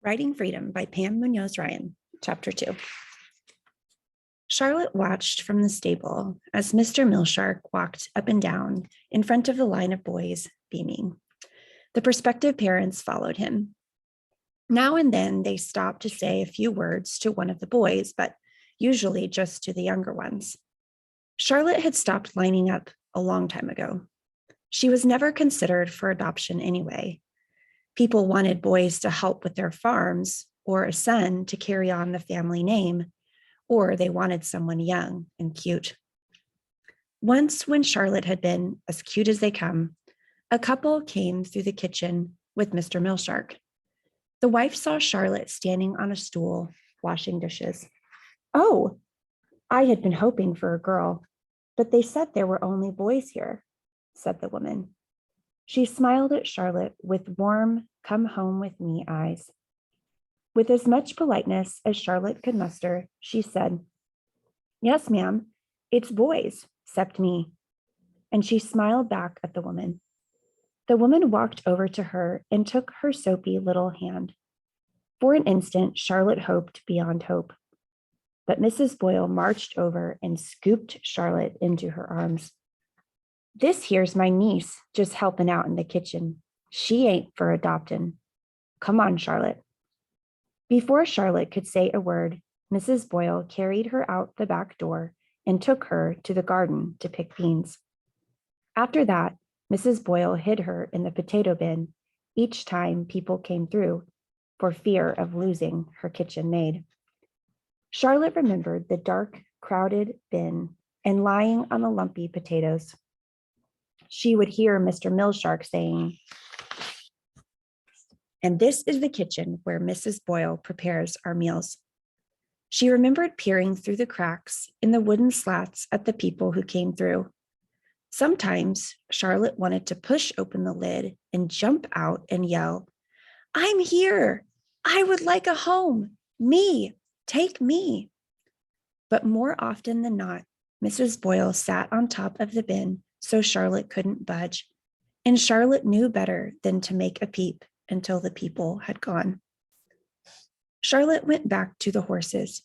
Writing Freedom by Pam Munoz Ryan, Chapter 2. Charlotte watched from the stable as Mr. Millshark walked up and down in front of the line of boys, beaming. The prospective parents followed him. Now and then they stopped to say a few words to one of the boys, but usually just to the younger ones. Charlotte had stopped lining up a long time ago. She was never considered for adoption anyway. People wanted boys to help with their farms or a son to carry on the family name, or they wanted someone young and cute. Once, when Charlotte had been as cute as they come, a couple came through the kitchen with Mr. Millshark. The wife saw Charlotte standing on a stool, washing dishes. "Oh, I had been hoping for a girl, but they said there were only boys here," said the woman. She smiled at Charlotte with warm, come home with me eyes. With as much politeness as Charlotte could muster, she said, "Yes, ma'am, it's boys, except me." And she smiled back at the woman. The woman walked over to her and took her soapy little hand. For an instant, Charlotte hoped beyond hope. But Mrs. Boyle marched over and scooped Charlotte into her arms. "This here's my niece, just helping out in the kitchen. She ain't for adopting. Come on, Charlotte." Before Charlotte could say a word, Mrs. Boyle carried her out the back door and took her to the garden to pick beans. After that, Mrs. Boyle hid her in the potato bin each time people came through for fear of losing her kitchen maid. Charlotte remembered the dark, crowded bin and lying on the lumpy potatoes. She would hear Mr. Millshark saying, "And this is the kitchen where Mrs. Boyle prepares our meals." She remembered peering through the cracks in the wooden slats at the people who came through. Sometimes Charlotte wanted to push open the lid and jump out and yell, "I'm here! I would like a home! Me! Take me!" But more often than not, Mrs. Boyle sat on top of the bin so Charlotte couldn't budge, and Charlotte knew better than to make a peep until the people had gone. Charlotte went back to the horses.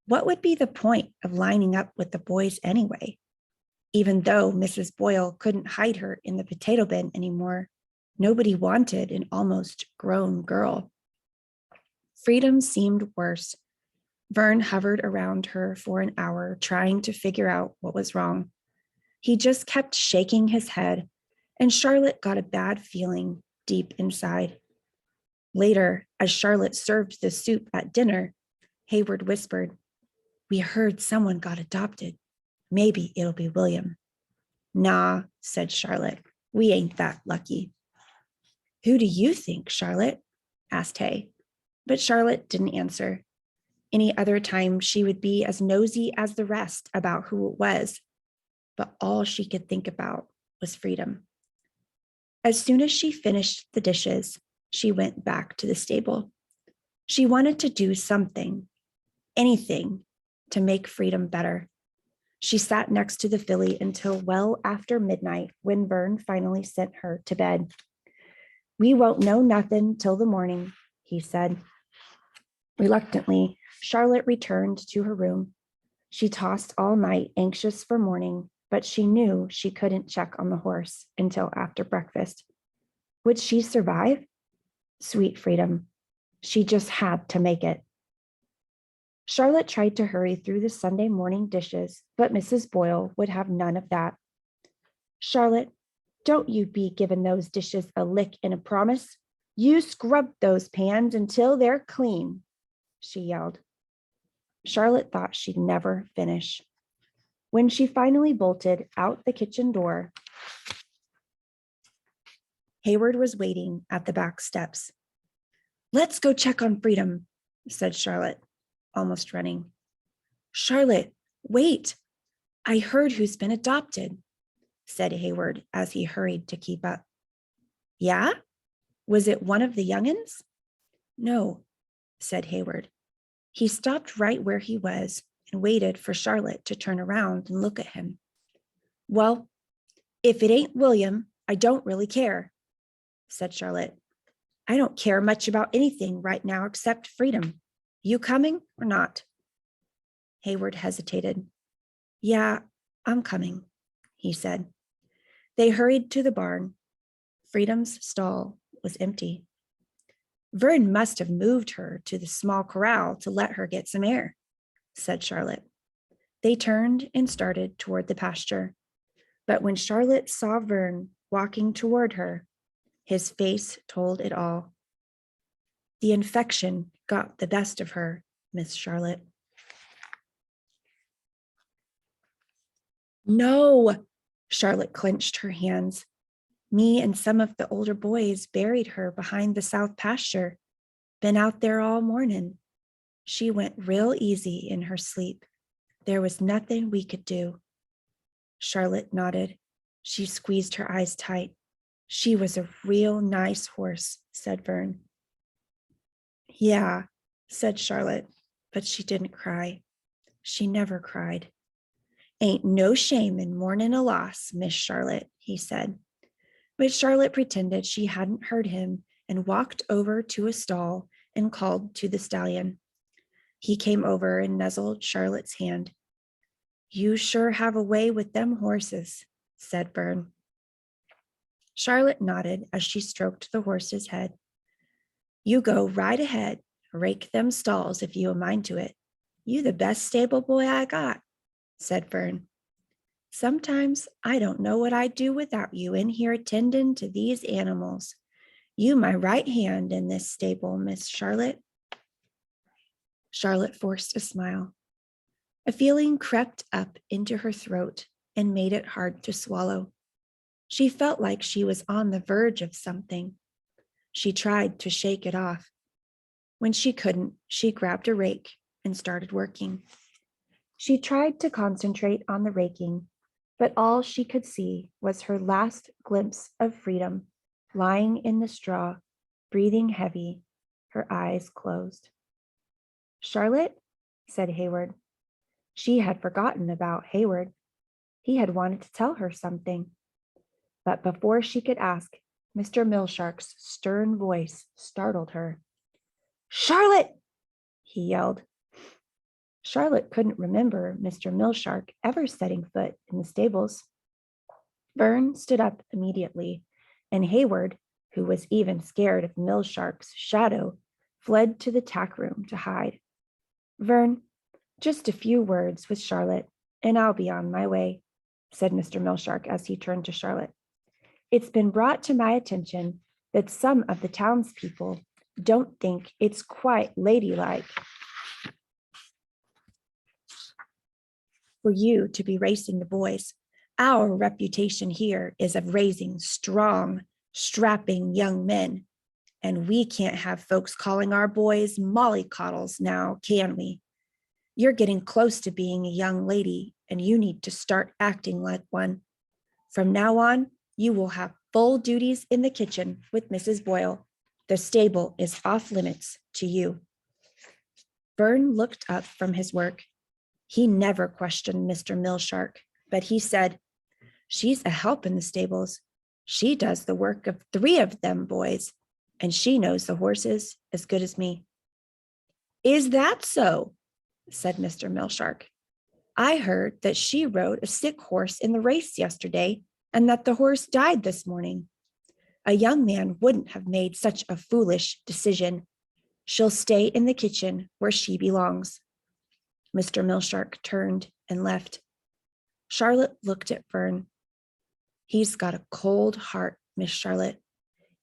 What would be the point of lining up with the boys anyway? Even though Mrs. Boyle couldn't hide her in the potato bin anymore, nobody wanted an almost grown girl. Freedom seemed worse. Vern hovered around her for an hour, trying to figure out what was wrong. He just kept shaking his head, and Charlotte got a bad feeling deep inside. Later, as Charlotte served the soup at dinner, Hayward whispered, "We heard someone got adopted. Maybe it'll be William." "Nah," said Charlotte. "We ain't that lucky." "Who do you think, Charlotte?" asked Hay. But Charlotte didn't answer. Any other time, she would be as nosy as the rest about who it was. But all she could think about was freedom. As soon as she finished the dishes, she went back to the stable. She wanted to do something, anything, to make freedom better. She sat next to the filly until well after midnight when Vern finally sent her to bed. "We won't know nothing till the morning," he said. Reluctantly, Charlotte returned to her room. She tossed all night, anxious for morning, but she knew she couldn't check on the horse until after breakfast. Would she survive? Sweet freedom. She just had to make it. Charlotte tried to hurry through the Sunday morning dishes, but Mrs. Boyle would have none of that. "Charlotte, don't you be giving those dishes a lick and a promise. You scrub those pans until they're clean," she yelled. Charlotte thought she'd never finish. When she finally bolted out the kitchen door, Hayward was waiting at the back steps. "Let's go check on Freedom," said Charlotte, almost running. "Charlotte, wait. I heard who's been adopted," said Hayward as he hurried to keep up. "Yeah? Was it one of the young'uns?" "No," said Hayward. He stopped right where he was and waited for Charlotte to turn around and look at him. "Well, if it ain't William, I don't really care," said Charlotte. I don't care much about anything right now except freedom. You coming or not? Hayward hesitated. Yeah, I'm coming, he said. They hurried to the barn. Freedom's stall was empty. Vern must have moved her to the small corral to let her get some air, said Charlotte. They turned and started toward the pasture. But when Charlotte saw Vern walking toward her, his face told it all. The infection got the best of her, Miss Charlotte. No, Charlotte clenched her hands. Me and some of the older boys buried her behind the south pasture. Been out there all morning. She went real easy in her sleep. There was nothing we could do. Charlotte nodded. She squeezed her eyes tight. She was a real nice horse, said Vern. Yeah, said Charlotte, but she didn't cry. She never cried. Ain't no shame in mourning a loss, Miss Charlotte, he said. But Charlotte pretended she hadn't heard him and walked over to a stall and called to the stallion. He came over and nuzzled Charlotte's hand. You sure have a way with them horses, said Vern. Charlotte nodded as she stroked the horse's head. You go right ahead, rake them stalls if you a mind to it. You the best stable boy I got, said Vern. Sometimes I don't know what I'd do without you in here attending to these animals. You my right hand in this stable, Miss Charlotte. Charlotte forced a smile. A feeling crept up into her throat and made it hard to swallow. She felt like she was on the verge of something. She tried to shake it off. When she couldn't, she grabbed a rake and started working. She tried to concentrate on the raking, but all she could see was her last glimpse of freedom, lying in the straw, breathing heavy, her eyes closed. Charlotte, said Hayward. She had forgotten about Hayward. He had wanted to tell her something. But before she could ask, Mr. Millshark's stern voice startled her. Charlotte, he yelled. Charlotte couldn't remember Mr. Millshark ever setting foot in the stables. Vern stood up immediately, and Hayward, who was even scared of Millshark's shadow, fled to the tack room to hide. Vern, just a few words with Charlotte, and I'll be on my way, said Mr. Millshark as he turned to Charlotte. It's been brought to my attention that some of the townspeople don't think it's quite ladylike for you to be racing the boys. Our reputation here is of raising strong, strapping young men, and we can't have folks calling our boys mollycoddles now, can we? You're getting close to being a young lady, and you need to start acting like one. From now on, you will have full duties in the kitchen with Mrs. Boyle. The stable is off limits to you. Vern looked up from his work. He never questioned Mr. Millshark, but he said, she's a help in the stables. She does the work of 3 of them boys, and she knows the horses as good as me. Is that so? Said Mr. Millshark. I heard that she rode a sick horse in the race yesterday and that the horse died this morning. A young man wouldn't have made such a foolish decision. She'll stay in the kitchen where she belongs. Mr. Millshark turned and left. Charlotte looked at Vern. He's got a cold heart, Miss Charlotte,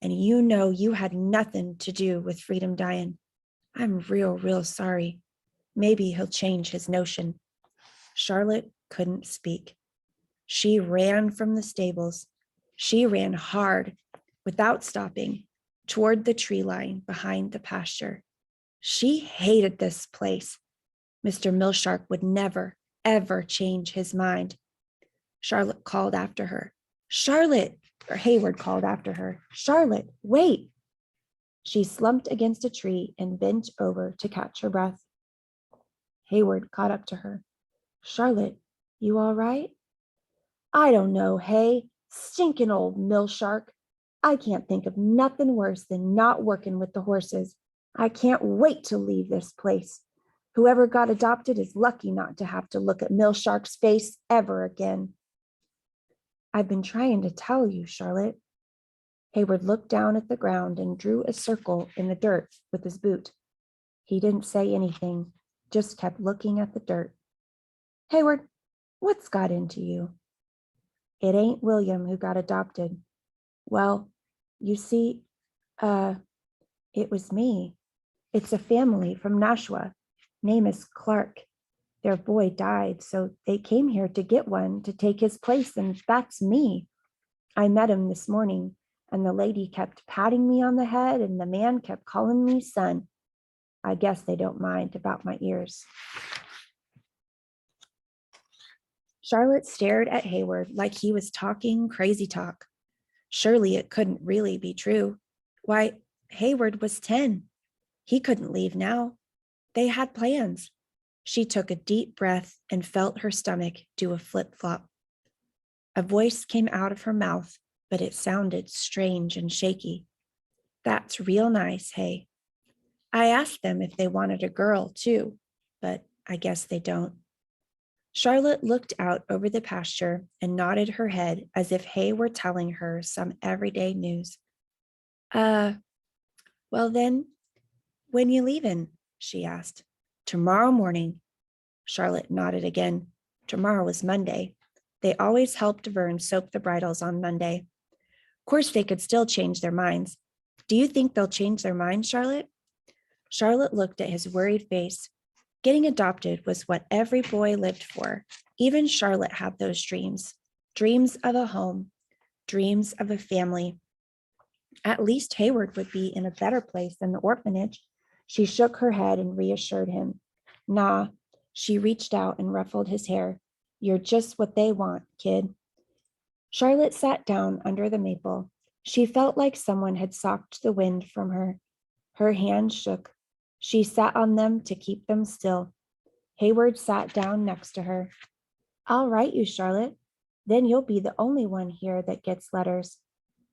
and you know you had nothing to do with Freedom dying. I'm real sorry. Maybe he'll change his notion. Charlotte couldn't speak. She ran from the stables. She ran hard, without stopping, toward the tree line behind the pasture. She hated this place. Mr. Millshark would never, ever change his mind. Charlotte called after her. Charlotte, or Hayward called after her. Charlotte, wait. She slumped against a tree and bent over to catch her breath. Hayward caught up to her. Charlotte, you all right? I don't know, hey, stinking old Millshark. I can't think of nothing worse than not working with the horses. I can't wait to leave this place. Whoever got adopted is lucky not to have to look at Millshark's face ever again. I've been trying to tell you, Charlotte. Hayward looked down at the ground and drew a circle in the dirt with his boot. He didn't say anything, just kept looking at the dirt. Hayward, what's got into you? It ain't William who got adopted. Well, you see, it was me. It's a family from Nashua. Name is Clark. Their boy died, so they came here to get one to take his place, and that's me. I met him this morning, and the lady kept patting me on the head, and the man kept calling me son. I guess they don't mind about my ears. Charlotte stared at Hayward like he was talking crazy talk. Surely it couldn't really be true. Why, Hayward was 10. He couldn't leave now. They had plans. She took a deep breath and felt her stomach do a flip-flop. A voice came out of her mouth, but it sounded strange and shaky. That's real nice, hey? I asked them if they wanted a girl too, but I guess they don't. Charlotte looked out over the pasture and nodded her head as if Hay were telling her some everyday news. Well then, when you leaving? She asked. Tomorrow morning. Charlotte nodded again. Tomorrow was Monday. They always helped Vern soap the bridles on Monday. Of course, they could still change their minds. Do you think they'll change their minds, Charlotte? Charlotte looked at his worried face. Getting adopted was what every boy lived for. Even Charlotte had those dreams. Dreams of a home. Dreams of a family. At least Hayward would be in a better place than the orphanage. She shook her head and reassured him. Nah, she reached out and ruffled his hair. You're just what they want, kid. Charlotte sat down under the maple. She felt like someone had socked the wind from her. Her hands shook. She sat on them to keep them still. Hayward sat down next to her. I'll write you, Charlotte. Then you'll be the only one here that gets letters.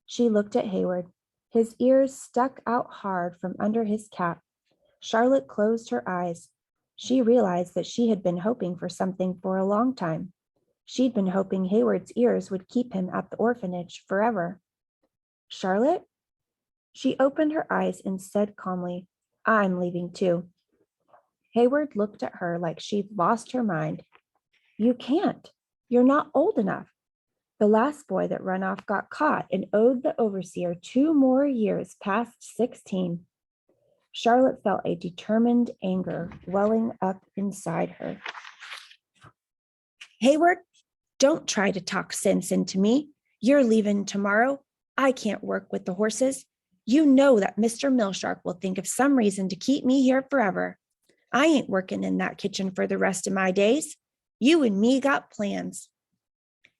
She looked at Hayward. His ears stuck out hard from under his cap. Charlotte closed her eyes. She realized that she had been hoping for something for a long time. She'd been hoping Hayward's ears would keep him at the orphanage forever. Charlotte? She opened her eyes and said calmly, I'm leaving too. Hayward looked at her like she'd lost her mind. You can't. You're not old enough. The last boy that ran off got caught and owed the overseer 2 more years past 16. Charlotte felt a determined anger welling up inside her. Hayward, don't try to talk sense into me. You're leaving tomorrow. I can't work with the horses. You know that Mr. Millshark will think of some reason to keep me here forever. I ain't working in that kitchen for the rest of my days. You and me got plans.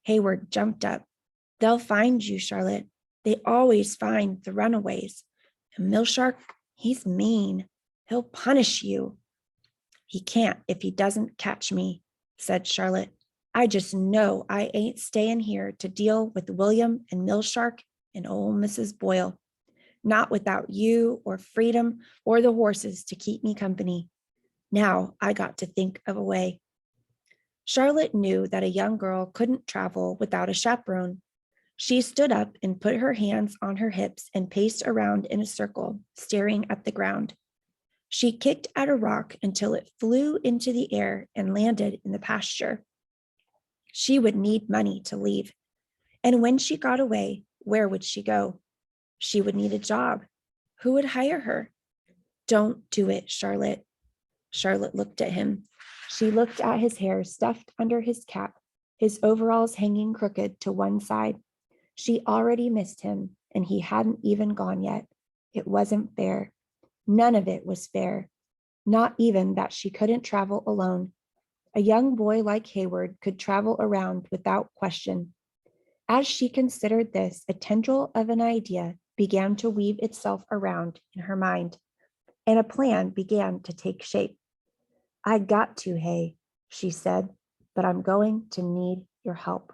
Hayward jumped up. They'll find you, Charlotte. They always find the runaways. And Millshark, he's mean. He'll punish you. He can't if he doesn't catch me, said Charlotte. I just know I ain't staying here to deal with William and Millshark and old Mrs. Boyle. Not without you or freedom or the horses to keep me company. Now I got to think of a way. Charlotte knew that a young girl couldn't travel without a chaperone. She stood up and put her hands on her hips and paced around in a circle, staring at the ground. She kicked at a rock until it flew into the air and landed in the pasture. She would need money to leave. And when she got away, where would she go? She would need a job. Who would hire her? Don't do it, Charlotte. Charlotte looked at him. She looked at his hair stuffed under his cap, his overalls hanging crooked to one side. She already missed him, and he hadn't even gone yet. It wasn't fair. None of it was fair. Not even that she couldn't travel alone. A young boy like Hayward could travel around without question. As she considered this, a tendril of an idea began to weave itself around in her mind, and a plan began to take shape. I got to, Hay, she said, but I'm going to need your help.